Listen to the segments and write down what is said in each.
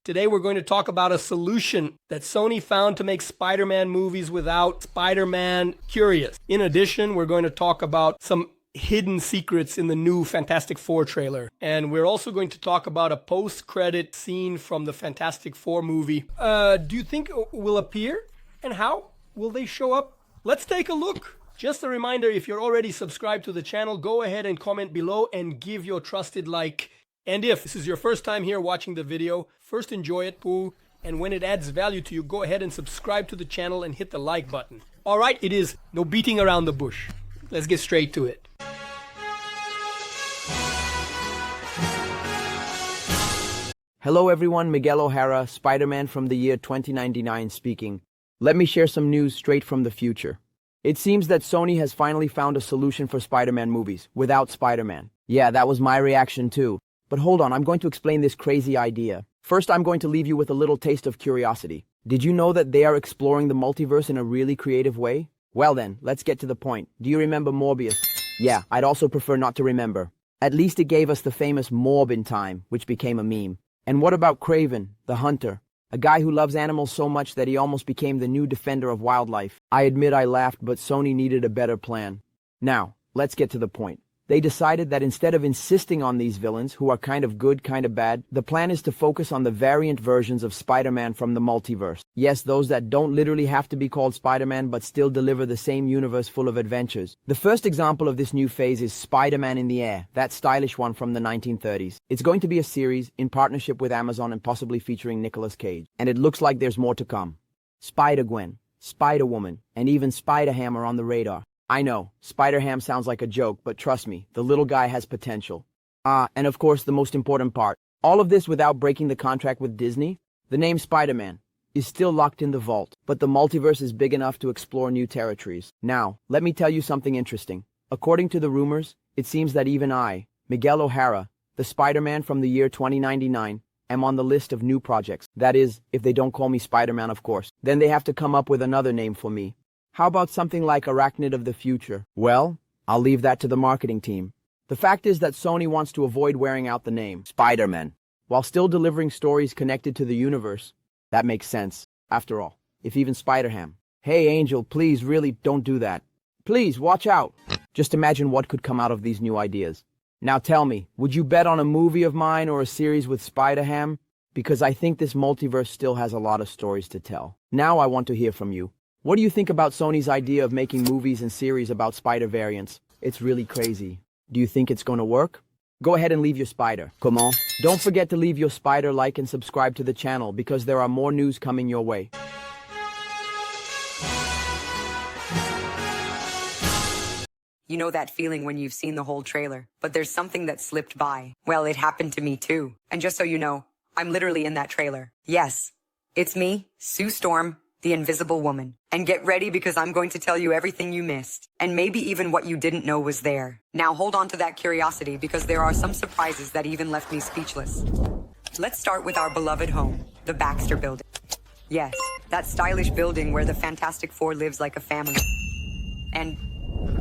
Today we're going to talk about a solution that Sony found to make Spider-Man movies without Spider-Man curious. In addition, we're going to talk about some hidden secrets in the new Fantastic Four trailer. And we're also going to talk about a post-credit scene from the Fantastic Four movie. Do you think it will appear? And how will they show up? Let's take a look. Just a reminder, if you're already subscribed to the channel, go ahead and comment below and give your trusted like. And if this is your first time here watching the video, first enjoy it, poo. And when it adds value to you, go ahead and subscribe to the channel and hit the like button. All right, it is no beating around the bush. Let's get straight to it. Hello everyone, Miguel O'Hara, Spider-Man from the year 2099 speaking. Let me share some news straight from the future. It seems that Sony has finally found a solution for Spider-Man movies, without Spider-Man. Yeah, that was my reaction too. But hold on, I'm going to explain this crazy idea. First, I'm going to leave you with a little taste of curiosity. Did you know that they are exploring the multiverse in a really creative way? Well then, let's get to the point. Do you remember Morbius? Yeah, I'd also prefer not to remember. At least it gave us the famous Morb in time, which became a meme. And what about Kraven, the hunter? A guy who loves animals so much that he almost became the new defender of wildlife. I admit I laughed, but Sony needed a better plan. Now, let's get to the point. They decided that instead of insisting on these villains, who are kind of good, kind of bad, the plan is to focus on the variant versions of Spider-Man from the multiverse. Yes, those that don't literally have to be called Spider-Man, but still deliver the same universe full of adventures. The first example of this new phase is Spider-Man in the Air, that stylish one from the 1930s. It's going to be a series in partnership with Amazon and possibly featuring Nicolas Cage. And it looks like there's more to come. Spider-Gwen, Spider-Woman, and even Spider-Ham are on the radar. I know, Spider-Ham sounds like a joke, but trust me, the little guy has potential. And of course the most important part. All of this without breaking the contract with Disney. The name Spider-Man is still locked in the vault, but the multiverse is big enough to explore new territories. Now, let me tell you something interesting. According to the rumors, it seems that even I, Miguel O'Hara, the Spider-Man from the year 2099, am on the list of new projects. That is, if they don't call me Spider-Man, of course. Then they have to come up with another name for me. How about something like Arachnid of the Future? Well, I'll leave that to the marketing team. The fact is that Sony wants to avoid wearing out the name Spider-Man, while still delivering stories connected to the universe. That makes sense, after all, if even Spider-Ham. Hey Angel, please really don't do that. Please, watch out. Just imagine what could come out of these new ideas. Now tell me, would you bet on a movie of mine or a series with Spider-Ham? Because I think this multiverse still has a lot of stories to tell. Now I want to hear from you. What do you think about Sony's idea of making movies and series about spider variants? It's really crazy. Do you think it's going to work? Go ahead and leave your spider. Come on. Don't forget to leave your spider like and subscribe to the channel because there are more news coming your way. You know that feeling when you've seen the whole trailer, but there's something that slipped by. Well, it happened to me too. And just so you know, I'm literally in that trailer. Yes, it's me, Sue Storm, the Invisible Woman. And get ready because I'm going to tell you everything you missed, and maybe even what you didn't know was there. Now hold on to that curiosity because there are some surprises that even left me speechless. Let's start with our beloved home, the Baxter Building. Yes, that stylish building where the Fantastic Four lives like a family. And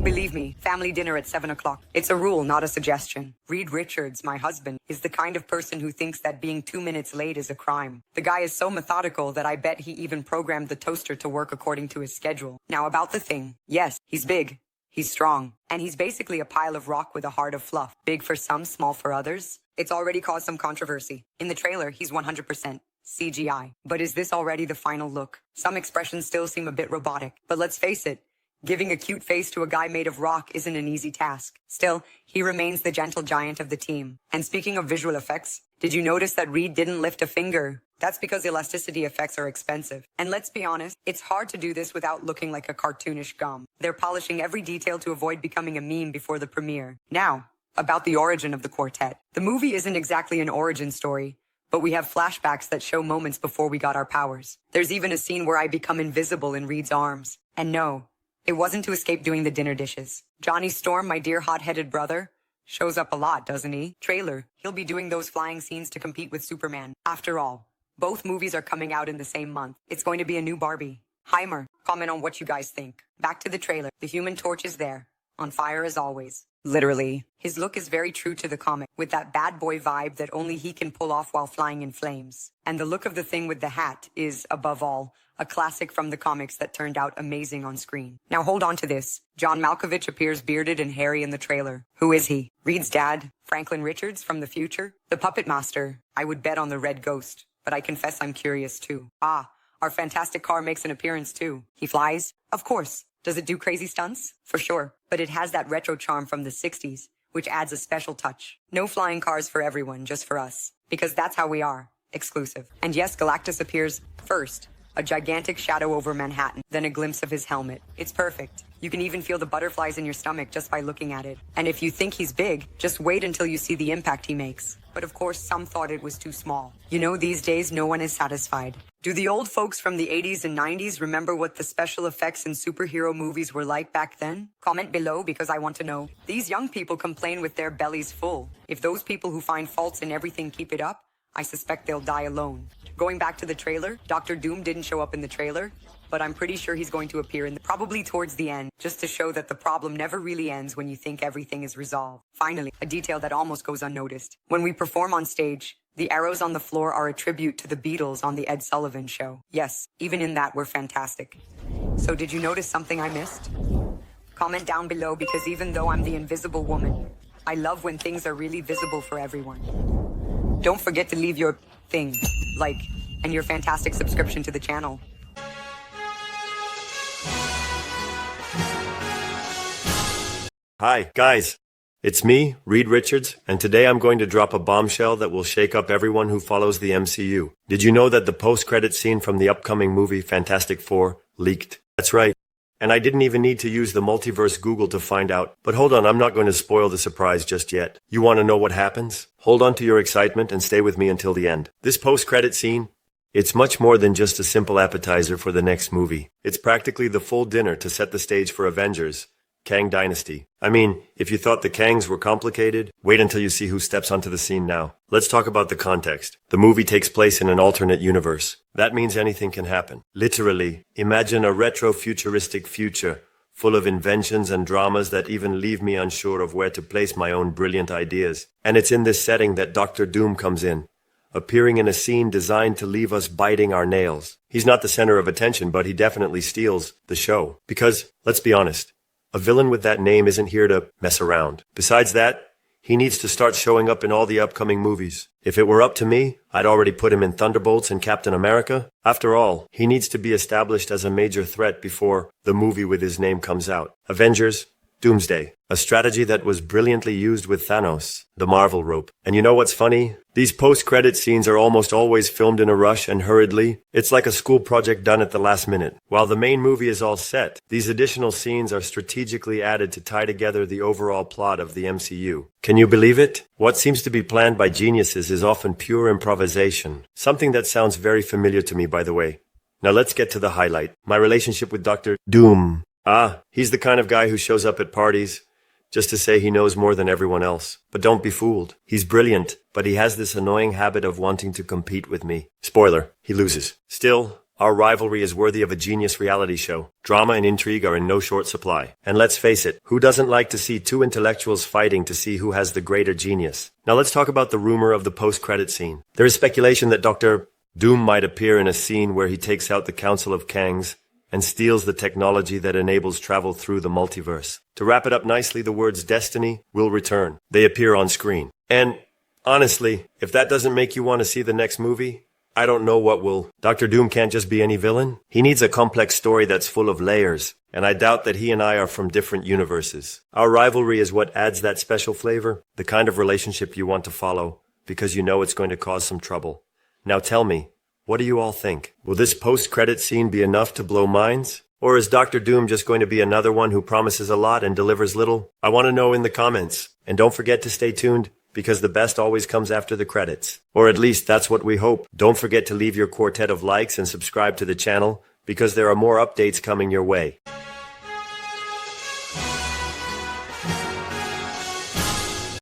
believe me, family dinner at 7 o'clock. It's a rule, not a suggestion. Reed Richards, my husband, is the kind of person who thinks that being 2 minutes late is a crime. The guy is so methodical that I bet he even programmed the toaster to work according to his schedule. Now about the thing. Yes, he's big. He's strong. And he's basically a pile of rock with a heart of fluff. Big for some, small for others. It's already caused some controversy. In the trailer, he's 100% CGI. But is this already the final look? Some expressions still seem a bit robotic. But let's face it, giving a cute face to a guy made of rock isn't an easy task. Still, he remains the gentle giant of the team. And speaking of visual effects, did you notice that Reed didn't lift a finger? That's because elasticity effects are expensive. And let's be honest, it's hard to do this without looking like a cartoonish gum. They're polishing every detail to avoid becoming a meme before the premiere. Now, about the origin of the quartet. The movie isn't exactly an origin story, but we have flashbacks that show moments before we got our powers. There's even a scene where I become invisible in Reed's arms. And no, it wasn't to escape doing the dinner dishes. Johnny Storm, my dear hot-headed brother, shows up a lot, doesn't he? Trailer, he'll be doing those flying scenes to compete with Superman. After all, both movies are coming out in the same month. It's going to be a new Barbie. Heimer, comment on what you guys think. Back to the trailer. The Human Torch is there, on fire as always. Literally. His look is very true to the comic, with that bad boy vibe that only he can pull off while flying in flames. And the look of the thing with the hat is, above all, a classic from the comics that turned out amazing on screen. Now hold on to this. John Malkovich appears bearded and hairy in the trailer. Who is he? Reed's dad? Franklin Richards from the future? The Puppet Master? I would bet on the Red Ghost, but I confess I'm curious too. Ah, our fantastic car makes an appearance too. He flies? Of course. Does it do crazy stunts? For sure. But it has that retro charm from the 60s, which adds a special touch. No flying cars for everyone, just for us. Because that's how we are. Exclusive. And yes, Galactus appears first. A gigantic shadow over Manhattan, then a glimpse of his helmet. It's perfect. You can even feel the butterflies in your stomach just by looking at it. And if you think he's big, just wait until you see the impact he makes. But of course, some thought it was too small. You know, these days, no one is satisfied. Do the old folks from the 80s and 90s remember what the special effects in superhero movies were like back then? Comment below because I want to know. These young people complain with their bellies full. If those people who find faults in everything keep it up, I suspect they'll die alone. Going back to the trailer, Dr. Doom didn't show up in the trailer, but I'm pretty sure he's going to appear probably towards the end, just to show that the problem never really ends when you think everything is resolved. Finally, a detail that almost goes unnoticed. When we perform on stage, the arrows on the floor are a tribute to the Beatles on the Ed Sullivan Show. Yes, even in that, we're fantastic. So did you notice something I missed? Comment down below because even though I'm the invisible woman, I love when things are really visible for everyone. Don't forget to leave your like, and your fantastic subscription to the channel. Hi, guys. It's me, Reed Richards, and today I'm going to drop a bombshell that will shake up everyone who follows the MCU. Did you know that the post-credit scene from the upcoming movie Fantastic Four leaked? That's right. And I didn't even need to use the multiverse Google to find out. But hold on, I'm not going to spoil the surprise just yet. You want to know what happens? Hold on to your excitement and stay with me until the end. This post-credit scene, it's much more than just a simple appetizer for the next movie. It's practically the full dinner to set the stage for Avengers, Kang Dynasty. I mean, if you thought the Kangs were complicated, wait until you see who steps onto the scene now. Let's talk about the context. The movie takes place in an alternate universe. That means anything can happen. Literally, imagine a retro-futuristic future, full of inventions and dramas that even leave me unsure of where to place my own brilliant ideas. And it's in this setting that Dr. Doom comes in, appearing in a scene designed to leave us biting our nails. He's not the center of attention, but he definitely steals the show. Because, let's be honest, a villain with that name isn't here to mess around. Besides that, he needs to start showing up in all the upcoming movies. If it were up to me, I'd already put him in Thunderbolts and Captain America. After all, he needs to be established as a major threat before the movie with his name comes out. Avengers, Doomsday. A strategy that was brilliantly used with Thanos, the Marvel rope. And you know what's funny? These post-credit scenes are almost always filmed in a rush and hurriedly. It's like a school project done at the last minute. While the main movie is all set, these additional scenes are strategically added to tie together the overall plot of the MCU. Can you believe it? What seems to be planned by geniuses is often pure improvisation. Something that sounds very familiar to me, by the way. Now let's get to the highlight. My relationship with Dr. Doom. He's the kind of guy who shows up at parties just to say he knows more than everyone else. But don't be fooled. He's brilliant, but he has this annoying habit of wanting to compete with me. Spoiler, he loses. Still, our rivalry is worthy of a genius reality show. Drama and intrigue are in no short supply. And let's face it, who doesn't like to see two intellectuals fighting to see who has the greater genius? Now let's talk about the rumor of the post-credit scene. There is speculation that Dr. Doom might appear in a scene where he takes out the Council of Kangs and steals the technology that enables travel through the multiverse. To wrap it up nicely, the words destiny will return. They appear on screen. And honestly, if that doesn't make you want to see the next movie, I don't know what will. Dr. Doom can't just be any villain. He needs a complex story that's full of layers. And I doubt that he and I are from different universes. Our rivalry is what adds that special flavor, the kind of relationship you want to follow, because you know it's going to cause some trouble. Now tell me, what do you all think? Will this post-credit scene be enough to blow minds? Or is Dr. Doom just going to be another one who promises a lot and delivers little? I want to know in the comments. And don't forget to stay tuned, because the best always comes after the credits. Or at least that's what we hope. Don't forget to leave your quartet of likes and subscribe to the channel, because there are more updates coming your way.